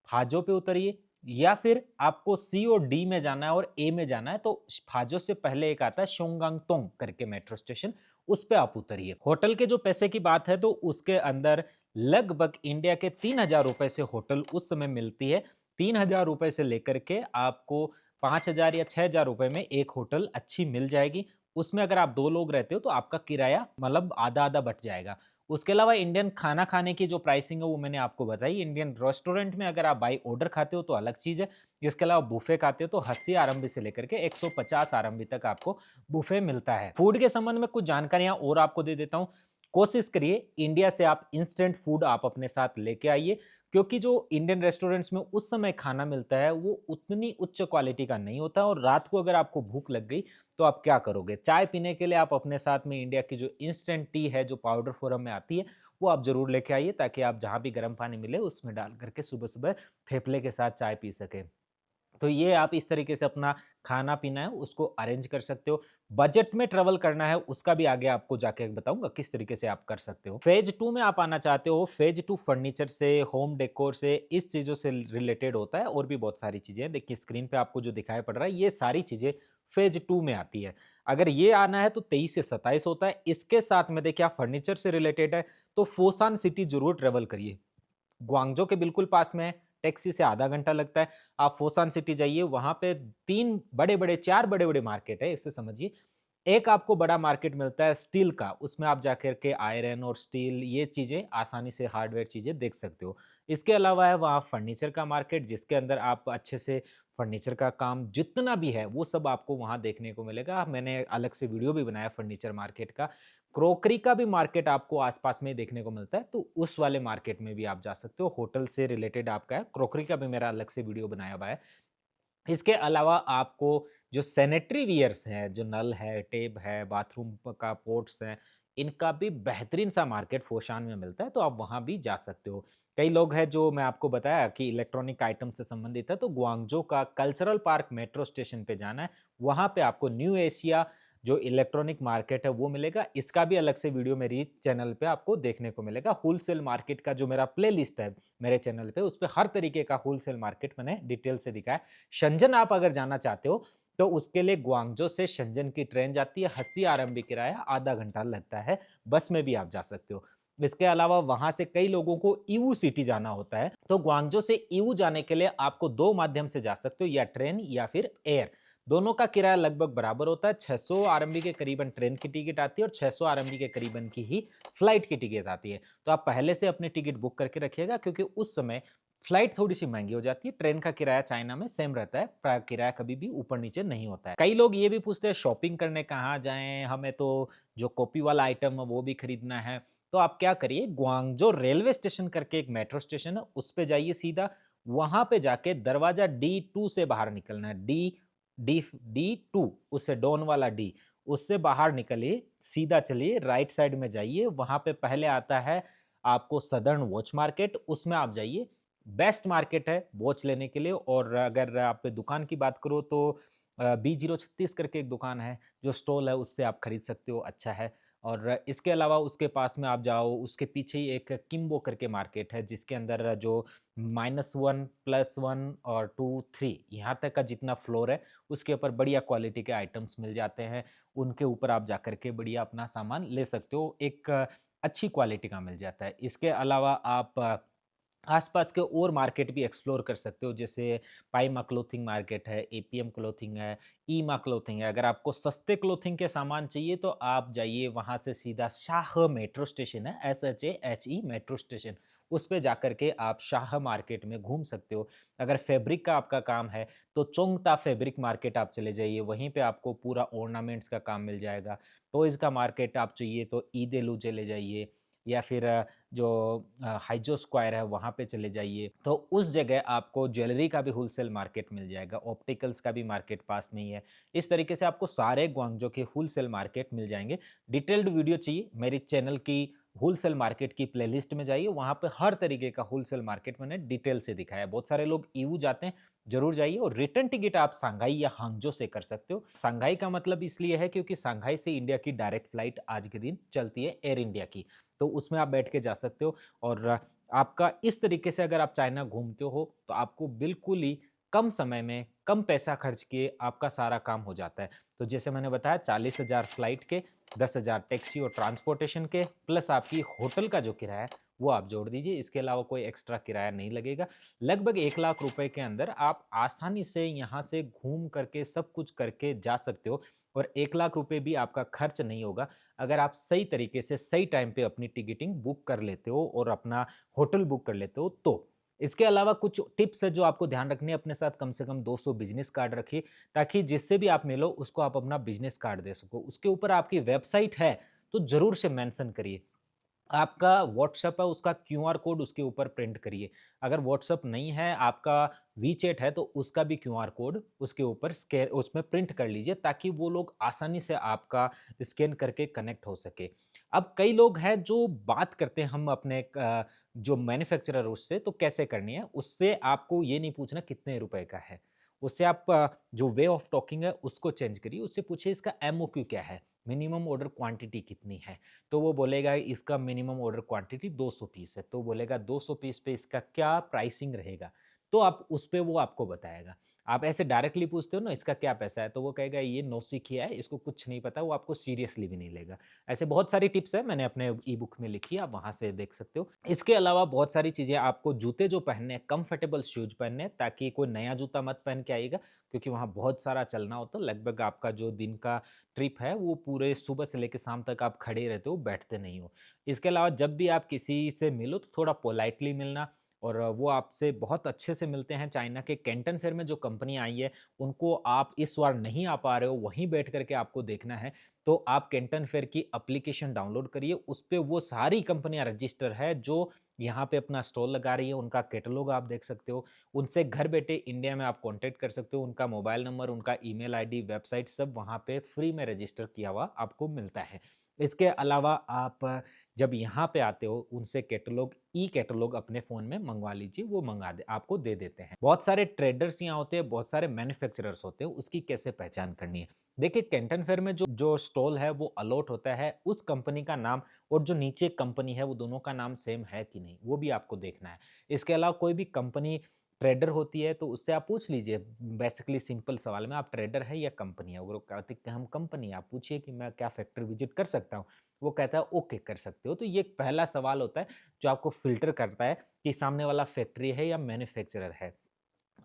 फाजो पे उतरिए, या फिर आपको सी और डी में जाना है और ए में जाना है तो फाजो से पहले एक आता है शोंगांगतोंग करके मेट्रो स्टेशन, उस पे आप उतरिए। होटल के जो पैसे की बात है तो उसके अंदर लगभग इंडिया के 3,000 रुपए से होटल उस समय मिलती है। 3,000 रुपए से लेकर के आपको 5,000 या 6,000 रुपए में एक होटल अच्छी मिल जाएगी। उसमें अगर आप 2 लोग रहते हो तो आपका किराया मतलब आधा आधा बट जाएगा। उसके अलावा इंडियन खाना खाने की जो प्राइसिंग है वो मैंने आपको बताई। इंडियन रेस्टोरेंट में अगर आप बाई ऑर्डर खाते हो तो अलग चीज़ है। इसके अलावा बुफे खाते हो तो 80 आरएमबी से लेकर के 150 आरएमबी तक आपको बुफे मिलता है। फूड के संबंध में कुछ जानकारियां और आपको दे देता हूं। कोशिश करिए इंडिया से आप इंस्टेंट फूड आप अपने साथ लेके आइए, क्योंकि जो इंडियन रेस्टोरेंट्स में उस समय खाना मिलता है वो उतनी उच्च क्वालिटी का नहीं होता। और रात को अगर आपको भूख लग गई तो आप क्या करोगे? चाय पीने के लिए आप अपने साथ में इंडिया की जो इंस्टेंट टी है जो पाउडर फॉर्म में आती है वो आप जरूर लेके आइए, ताकि आप जहां भी गर्म पानी मिले उसमें डाल करके सुबह सुबह थेपले के साथ चाय पी सके। तो ये आप इस तरीके से अपना खाना पीना है उसको अरेंज कर सकते हो। बजट में ट्रेवल करना है उसका भी आगे आपको जाके बताऊंगा किस तरीके से आप कर सकते हो। फेज 2 में आप आना चाहते हो, फेज 2 फर्नीचर से, होम डेकोर से, इस चीजों से रिलेटेड होता है और भी बहुत सारी चीजें हैं। देखिए स्क्रीन पे आपको जो दिखाई पड़ रहा है ये सारी चीजें फेज 2 में आती है। अगर ये आना है तो 23 से 27 होता है। इसके साथ में देखिए आप फर्नीचर से रिलेटेड है तो फोसान सिटी जरूर ट्रेवल करिए। ग्वांगजो के बिल्कुल पास में है, टैक्सी से आधा घंटा लगता है। आप फोसान सिटी जाइए, वहां पे 4 बड़े बड़े मार्केट है, इसे समझिए। एक आपको बड़ा मार्केट मिलता है स्टील का, उसमें आप जाकर के आयरन और स्टील ये चीजें आसानी से हार्डवेयर चीजें देख सकते हो। इसके अलावा है वहाँ फर्नीचर का मार्केट, जिसके अंदर आप अच्छे से फर्नीचर का काम जितना भी है वो सब आपको वहाँ देखने को मिलेगा। मैंने अलग से वीडियो भी बनाया फर्नीचर मार्केट का। क्रोकरी का भी मार्केट आपको आसपास में देखने को मिलता है, तो उस वाले मार्केट में भी आप जा सकते हो। होटल से रिलेटेड आपका है, क्रोकरी का भी मेरा अलग से वीडियो बनाया हुआ है। इसके अलावा आपको जो सैनिटरी वियर्स हैं, जो नल है, टेप है, बाथरूम का पोर्ट्स हैं, इनका भी बेहतरीन सा मार्केट फोशान में मिलता है, तो आप वहाँ भी जा सकते हो। कई लोग हैं जो मैं आपको बताया कि इलेक्ट्रॉनिक आइटम से संबंधित है, तो ग्वांगजो का कल्चरल पार्क मेट्रो स्टेशन पे जाना है। वहाँ पे आपको न्यू एशिया जो इलेक्ट्रॉनिक मार्केट है वो मिलेगा। इसका भी अलग से वीडियो मेरी चैनल पे आपको देखने को मिलेगा। होलसेल मार्केट का जो मेरा प्लेलिस्ट है मेरे चैनल पे, उस पे हर तरीके का होलसेल मार्केट मैंने डिटेल से दिखाया। शंजन आप अगर जाना चाहते हो तो उसके लिए ग्वांगजो से शंजन की ट्रेन जाती है, 80 आरएमबी किराया, आधा घंटा लगता है। बस में भी आप जा सकते हो। इसके अलावा वहां से कई लोगों को ईवू सिटी जाना होता है, तो ग्वांगजो से ईवू जाने के लिए आपको 2 माध्यम से जा सकते हो, या ट्रेन या फिर एयर। दोनों का किराया लगभग बराबर होता है। 600 आरएमबी के करीबन ट्रेन की टिकट आती है और 600 आरएमबी के करीबन की ही फ्लाइट की टिकट आती है। तो आप पहले से अपनी टिकट बुक करके रखिएगा, क्योंकि उस समय फ्लाइट थोड़ी सी महंगी हो जाती है। ट्रेन का किराया चाइना में सेम रहता है, किराया कभी भी ऊपर नीचे नहीं होता है। कई लोग ये भी पूछते हैं शॉपिंग करने कहाँ जाएं, हमें तो जो कॉपी वाला आइटम है वो भी खरीदना है। तो आप क्या करिए, ग्वांगजो रेलवे स्टेशन करके एक मेट्रो स्टेशन है, उस पे जाइए सीधा। वहां पे जाके दरवाजा D2 से बाहर निकलना है। D2 उससे डॉन वाला डी, उससे बाहर निकलिए, सीधा चलिए, राइट साइड में जाइए। वहां पे पहले आता है आपको सदर्न वॉच मार्केट, उसमें आप जाइए। बेस्ट मार्केट है वॉच लेने के लिए। और अगर आप दुकान की बात करो तो B036 करके एक दुकान है, जो स्टॉल है उससे आप खरीद सकते हो, अच्छा है। और इसके अलावा उसके पास में आप जाओ, उसके पीछे ही एक किम्बो करके मार्केट है, जिसके अंदर जो -1, +1 और 2, 3 यहाँ तक का जितना फ्लोर है, उसके ऊपर बढ़िया क्वालिटी के आइटम्स मिल जाते हैं। उनके ऊपर आप जाकर के बढ़िया अपना सामान ले सकते हो, एक अच्छी क्वालिटी का मिल जाता है। इसके अलावा आप आसपास के और मार्केट भी एक्सप्लोर कर सकते हो, जैसे पाइमा क्लोथिंग मार्केट है, एपीएम क्लोथिंग है, ईमा क्लोथिंग है। अगर आपको सस्ते क्लोथिंग के सामान चाहिए तो आप जाइए वहाँ से सीधा शाह मेट्रो स्टेशन है, SHAHE मेट्रो स्टेशन, उस पे जाकर के आप शाह मार्केट में घूम सकते हो। अगर फैब्रिक का आपका काम है तो चोंगता फैब्रिक मार्केट आप चले जाइए, वहीं पे आपको पूरा ऑर्नामेंट्स का काम मिल जाएगा। टॉयज़ का मार्केट आप चाहिए तो ईदेलू चले जाइए, या फिर जो हाइजो स्क्वायर है वहाँ पे चले जाइए, तो उस जगह आपको ज्वेलरी का भी होलसेल मार्केट मिल जाएगा, ऑप्टिकल्स का भी मार्केट पास में ही है। इस तरीके से आपको सारे ग्वांगजो के होलसेल मार्केट मिल जाएंगे। डिटेल्ड वीडियो चाहिए, मेरे चैनल की होलसेल मार्केट की प्लेलिस्ट में जाइए, वहाँ पे हर तरीके का होलसेल मार्केट मैंने डिटेल से दिखाया है। बहुत सारे लोग ईयू जाते हैं, जरूर जाइए। और रिटर्न टिकट आप सांघाई या हांगजो से कर सकते हो। सांघाई का मतलब इसलिए है क्योंकि सांघाई से इंडिया की डायरेक्ट फ्लाइट आज के दिन चलती है, एयर इंडिया की, तो उसमें आप बैठ के जा सकते हो। और आपका इस तरीके से अगर आप चाइना घूमते हो तो आपको बिल्कुल ही कम समय में कम पैसा खर्च किए आपका सारा काम हो जाता है। तो जैसे मैंने बताया 40,000 फ्लाइट के, 10,000 टैक्सी और ट्रांसपोर्टेशन के, प्लस आपकी होटल का जो किराया है वो आप जोड़ दीजिए। इसके अलावा कोई एक्स्ट्रा किराया नहीं लगेगा। लगभग 1 लाख रुपए के अंदर आप आसानी से यहाँ से घूम करके सब कुछ करके जा सकते हो। और 1 लाख रुपए भी आपका खर्च नहीं होगा अगर आप सही तरीके से सही टाइम पे अपनी टिकटिंग बुक कर लेते हो और अपना होटल बुक कर लेते हो तो। इसके अलावा कुछ टिप्स है जो आपको ध्यान रखनी है, अपने साथ कम से कम 200 बिजनेस कार्ड रखिए, ताकि जिससे भी आप मिलो उसको आप अपना बिजनेस कार्ड दे सको। उसके ऊपर आपकी वेबसाइट है तो जरूर से मेंशन करिए। आपका व्हाट्सएप है उसका क्यूआर कोड उसके ऊपर प्रिंट करिए। अगर व्हाट्सएप नहीं है, आपका वीचैट है, तो उसका भी क्यूआर कोड उसके ऊपर स्कैन उसमें प्रिंट कर लीजिए, ताकि वो लोग आसानी से आपका स्कैन करके कनेक्ट हो सके। अब कई लोग हैं जो बात करते हैं हम अपने जो मैन्युफैक्चरर उससे, तो कैसे करनी है उससे आपको ये नहीं पूछना कितने रुपए का है। उससे आप जो वे ऑफ टॉकिंग है उसको चेंज करिए। उससे पूछिए इसका एमओक्यू क्या है, मिनिमम ऑर्डर क्वांटिटी कितनी है। तो वो बोलेगा इसका मिनिमम ऑर्डर क्वांटिटी 200 पीस है, तो बोलेगा 200 पीस पे इसका क्या प्राइसिंग रहेगा, तो आप उस पे वो आपको बताएगा। आप ऐसे डायरेक्टली पूछते हो ना इसका क्या पैसा है, तो वो कहेगा ये नौसिखिया है, इसको कुछ नहीं पता, वो आपको सीरियसली भी नहीं लेगा। ऐसे बहुत सारी टिप्स है, मैंने अपने ई बुक में लिखी है, आप वहाँ से देख सकते हो। इसके अलावा बहुत सारी चीज़ें, आपको जूते जो पहनने हैं, कंफर्टेबल शूज पहनने हैं, ताकि कोई नया जूता मत पहन के आइएगा, क्योंकि वहाँ बहुत सारा चलना होता है। लगभग आपका जो दिन का ट्रिप है वो पूरे सुबह से लेकर शाम तक आप खड़े रहते हो, बैठते नहीं हो। इसके अलावा जब भी आप किसी से मिलो तो थोड़ा पोलाइटली मिलना, और वो आपसे बहुत अच्छे से मिलते हैं। चाइना के कैंटन फेयर में जो कंपनी आई है उनको आप इस बार नहीं आ पा रहे हो, वहीं बैठ करके आपको देखना है, तो आप कैंटन फेयर की एप्लीकेशन डाउनलोड करिए। उस पे वो सारी कंपनियां रजिस्टर है जो यहाँ पे अपना स्टॉल लगा रही है, उनका कैटलॉग आप देख सकते हो। उनसे घर बैठे इंडिया में आप कांटेक्ट कर सकते हो। उनका मोबाइल नंबर, उनका ईमेल आईडी, वेबसाइट सब वहाँ पे फ्री में रजिस्टर किया हुआ आपको मिलता है। इसके अलावा आप जब यहाँ पे आते हो उनसे कैटलॉग, ई कैटलॉग अपने फ़ोन में मंगवा लीजिए, वो मंगा दे आपको दे देते हैं। बहुत सारे ट्रेडर्स यहाँ होते हैं, बहुत सारे मैन्युफैक्चरर्स होते हैं, उसकी कैसे पहचान करनी है। देखिए कैंटन फेयर में जो जो स्टॉल है वो अलॉट होता है, उस कंपनी का नाम और जो नीचे कंपनी है वो दोनों का नाम सेम है कि नहीं, वो भी आपको देखना है। इसके अलावा कोई भी कंपनी ट्रेडर होती है तो उससे आप पूछ लीजिए, बेसिकली सिंपल सवाल में, आप ट्रेडर है या कंपनी है। अगर वो कहते हैं कि हम कंपनी है, आप पूछिए कि मैं क्या फैक्ट्री विजिट कर सकता हूँ, वो कहता है ओके कर सकते हो। तो ये पहला सवाल होता है जो आपको फिल्टर करता है कि सामने वाला फैक्ट्री है या मैन्युफैक्चरर है।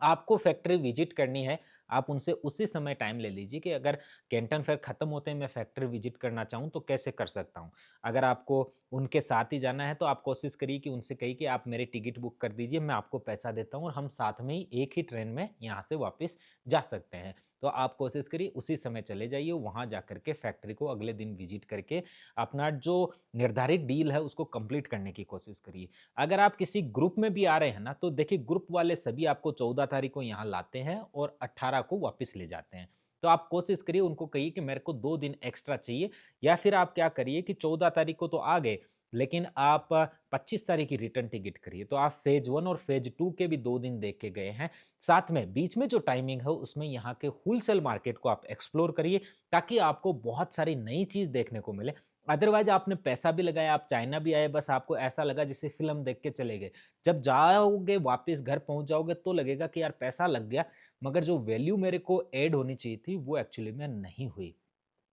आपको फैक्ट्री विजिट करनी है, आप उनसे उसी समय टाइम ले लीजिए कि अगर कैंटन फेयर खत्म होते हैं मैं फैक्ट्री विजिट करना चाहूँ तो कैसे कर सकता हूँ। अगर आपको उनके साथ ही जाना है तो आप कोशिश करिए कि उनसे कहिए कि आप मेरी टिकट बुक कर दीजिए, मैं आपको पैसा देता हूँ और हम साथ में ही एक ही ट्रेन में यहाँ से वापस जा सकते हैं। तो आप कोशिश करिए उसी समय चले जाइए, वहाँ जा करके फैक्ट्री को अगले दिन विजिट करके अपना जो निर्धारित डील है उसको कंप्लीट करने की कोशिश करिए। अगर आप किसी ग्रुप में भी आ रहे हैं ना, तो देखिए ग्रुप वाले सभी आपको 14 तारीख को यहाँ लाते हैं और 18 को वापस ले जाते हैं। तो आप कोशिश करिए, उनको कहिए कि मेरे को 2 दिन एक्स्ट्रा चाहिए, या फिर आप क्या करिए कि 14 तारीख को तो आ गए, लेकिन आप 25 तारीख की रिटर्न टिकट करिए। तो आप फेज 1 और फेज 2 के भी 2 दिन देख के गए हैं। साथ में बीच में जो टाइमिंग है उसमें यहाँ के होलसेल मार्केट को आप एक्सप्लोर करिए, ताकि आपको बहुत सारी नई चीज़ देखने को मिले। अदरवाइज़ आपने पैसा भी लगाया, आप चाइना भी आए, बस आपको ऐसा लगा जैसे फ़िल्म देख के चले गए। जब जाओगे वापस घर पहुँच जाओगे तो लगेगा कि यार पैसा लग गया, मगर जो वैल्यू मेरे को ऐड होनी चाहिए थी वो एक्चुअली में नहीं हुई।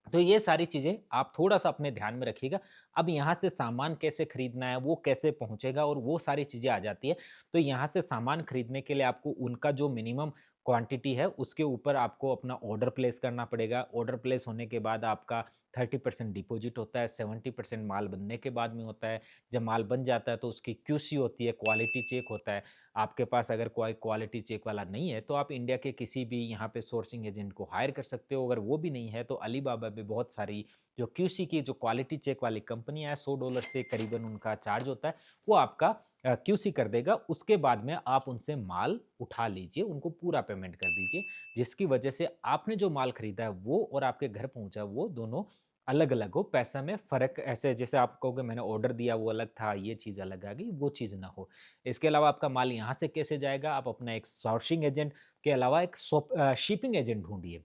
तो ये सारी चीज़ें आप थोड़ा-सा अपने ध्यान में रखिएगा। अब यहाँ से सामान कैसे खरीदना है, वो कैसे पहुँचेगा और वो सारी चीज़ें आ जाती है। तो यहाँ से सामान खरीदने के लिए आपको उनका जो मिनिमम क्वांटिटी है, उसके ऊपर आपको अपना ऑर्डर प्लेस करना पड़ेगा। ऑर्डर प्लेस होने के बाद आपका 30% डिपॉज़िट होता है, 70% माल बनने के बाद में होता है। जब माल बन जाता है तो उसकी क्यूसी होती है, क्वालिटी चेक होता है। आपके पास अगर कोई क्वालिटी चेक वाला नहीं है, तो आप इंडिया के किसी भी यहाँ पे सोर्सिंग एजेंट को हायर कर सकते हो। अगर वो भी नहीं है, तो अलीबाबा पे बहुत सारी जो क्यूसी की जो क्वालिटी चेक वाली कंपनियाँ हैं, $100 से करीबन उनका चार्ज होता है, वो आपका क्यूसी कर देगा। उसके बाद में आप उनसे माल उठा लीजिए, उनको पूरा पेमेंट कर दीजिए, जिसकी वजह से आपने जो माल खरीदा है वो और आपके घर पहुँचा वो दोनों अलग-अलग हो। पैसा में फ़र्क ऐसे जैसे आप कहोगे मैंने ऑर्डर दिया वो अलग था, ये चीज़ अलग आ गई, वो चीज़ ना हो। इसके अलावा आपका माल यहाँ से कैसे जाएगा, आप अपना एक सोर्सिंग एजेंट के अलावा एक शिपिंग एजेंट ढूँढिए।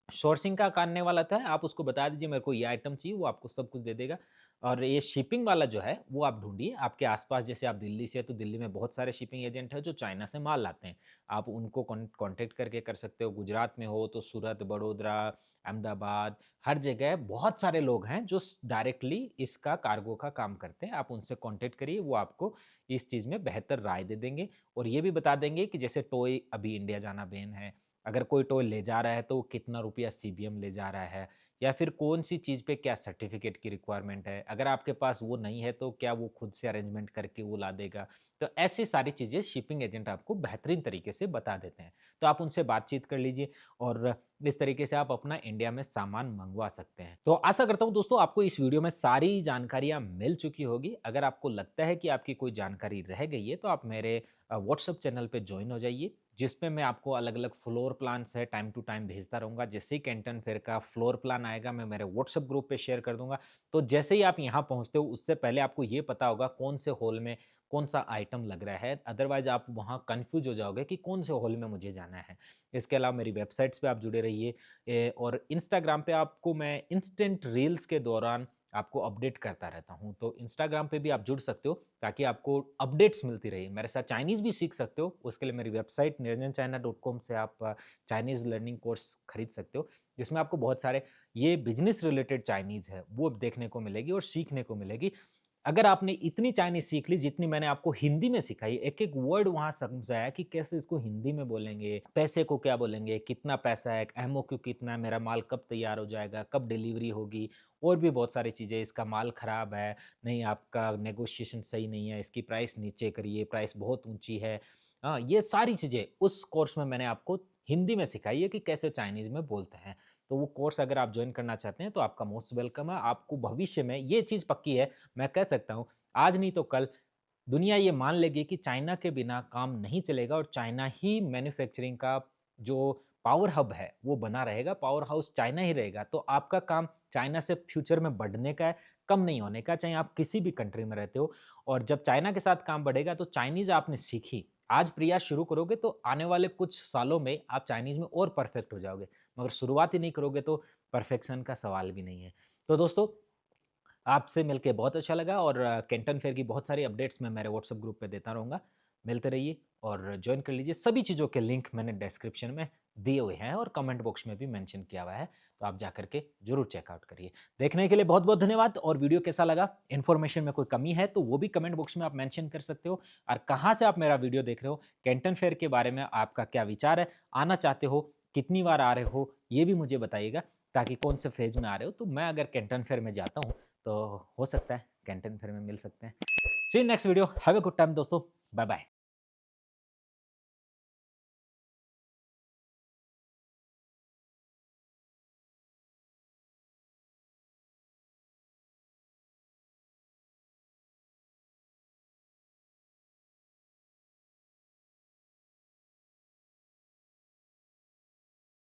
सोर्सिंग का करने वाला था, आप उसको बता दीजिए मेरे को ये आइटम चाहिए, वो आपको सब कुछ दे देगा। और ये शिपिंग वाला जो है, वो आप ढूँढिए आपके आस-पास जैसे आप दिल्ली से हैं, तो दिल्ली में बहुत सारे शिपिंग एजेंट हैं जो चाइना से माल लाते हैं। आप उनको कॉन्टैक्ट करके कर सकते हो, गुजरात में हो तो सूरत, बड़ोदरा, अहमदाबाद, हर जगह बहुत सारे लोग हैं जो स डायरेक्टली इसका कार्गो का काम करते हैं। आप उनसे कॉन्टैक्ट करिए, वो आपको इस चीज़ में बेहतर राय दे देंगे और ये भी बता देंगे कि जैसे टॉय अभी इंडिया जाना बैन है, अगर कोई टॉय ले जा रहा है तो वो कितना रुपया सीबीएम ले जा रहा है या फिर कौन-सी चीज़ पे क्या सर्टिफ़िकेट की रिक्वायरमेंट है। अगर आपके पास वो नहीं है तो क्या वो खुद से अरेंजमेंट करके वो ला देगा। तो ऐसी सारी चीज़ें शिपिंग एजेंट आपको बेहतरीन तरीके से बता देते हैं। तो आप उनसे बातचीत कर लीजिए और इस तरीके से आप अपना इंडिया में सामान मंगवा सकते हैं। तो आशा करता हूँ दोस्तों आपको इस वीडियो में सारी जानकारियाँ मिल चुकी होगी। अगर आपको लगता है कि आपकी कोई जानकारी रह गई है तो आप मेरे व्हाट्सएप चैनल पे जॉइन हो जाइए, जिसपे मैं आपको अलग-अलग फ्लोर प्लान्स है टाइम टू टाइम भेजता रहूँगा। जैसे ही कैंटन फेयर का फ्लोर प्लान आएगा मैं मेरे व्हाट्सएप ग्रुप पे शेयर कर दूँगा। तो जैसे ही आप यहाँ पहुँचते हो उससे पहले आपको ये पता होगा कौन से हॉल में कौन-सा आइटम लग रहा है। अदरवाइज़ आप वहाँ कन्फ्यूज़ हो जाओगे कि कौन से हॉल में मुझे जाना है। इसके अलावा मेरी वेबसाइट्स पे आप जुड़े रहिए और इंस्टाग्राम पे आपको मैं इंस्टेंट रील्स के दौरान आपको अपडेट करता रहता हूँ। तो इंस्टाग्राम पे भी आप जुड़ सकते हो ताकि आपको अपडेट्स मिलती रहे। मेरे साथ चाइनीज़ भी सीख सकते हो, उसके लिए मेरी वेबसाइट niranjanchina.com से आप चाइनीज़ लर्निंग कोर्स खरीद सकते हो, जिसमें आपको बहुत सारे ये बिज़नेस रिलेटेड चाइनीज़ है, वो देखने को मिलेगी और सीखने को मिलेगी। अगर आपने इतनी चाइनीज़ सीख ली जितनी मैंने आपको हिंदी में सिखाई, एक-एक वर्ड वहाँ समझाया कि कैसे इसको हिंदी में बोलेंगे, पैसे को क्या बोलेंगे, कितना पैसा है, एमओक्यू कितना है, मेरा माल कब तैयार हो जाएगा, कब डिलीवरी होगी और भी बहुत सारी चीज़ें, इसका माल खराब है, नहीं आपका नेगोशिएशन सही नहीं है, इसकी प्राइस नीचे करिए, प्राइस बहुत ऊँची है। ये सारी चीज़ें उस कोर्स में मैंने आपको हिंदी में सिखाई है कि कैसे चाइनीज़ में बोलते हैं। तो वो कोर्स अगर आप जॉइन करना चाहते हैं तो आपका मोस्ट वेलकम है। आपको भविष्य में ये चीज़ पक्की है, मैं कह सकता हूँ, आज नहीं तो कल दुनिया ये मान लेगी कि चाइना के बिना काम नहीं चलेगा और चाइना ही मैन्युफैक्चरिंग का जो पावर हब है, वो बना रहेगा, पावर हाउस चाइना ही रहेगा। तो आपका काम चाइना से फ्यूचर में बढ़ने का है, कम नहीं होने का, चाहे आप किसी भी कंट्री में रहते हो। और जब चाइना के साथ काम बढ़ेगा तो चाइनीज़ आपने सीखी, आज प्रयास शुरू करोगे तो आने वाले कुछ सालों में आप चाइनीज़ में और परफेक्ट हो जाओगे। मगर शुरुआत ही नहीं करोगे तो परफेक्शन का सवाल भी नहीं है। तो दोस्तों आपसे मिलके बहुत अच्छा लगा और कैंटन फेयर की बहुत सारी अपडेट्स मैं मेरे व्हाट्सएप ग्रुप पे देता रहूँगा। मिलते रहिए और जॉइन कर लीजिए। सभी चीज़ों के लिंक मैंने डिस्क्रिप्शन में दिए हुए हैं और कमेंट बॉक्स में भी मेंशन किया हुआ है, तो आप जाकर के ज़रूर चेकआउट करिए। देखने के लिए बहुत-बहुत धन्यवाद और वीडियो कैसा लगा? इन्फॉर्मेशन में कोई कमी है तो वो भी कमेंट बॉक्स में आप मेंशन कर सकते हो और कहाँ से आप मेरा वीडियो देख रहे हो? कैंटन फेयर के बारे में आपका क्या विचार है? आना चाहते हो? कितनी बार आ रहे हो? ये भी मुझे बताइएगा ताकि कौन से फेज़ में आ रहे हो? तो मैं अगर कैंटन फेयर में जाता हूँ तो हो सकता है कैंटीन फेयर में मिल सकते हैं। See you next video, have a good time दोस्तों, बाय बाय।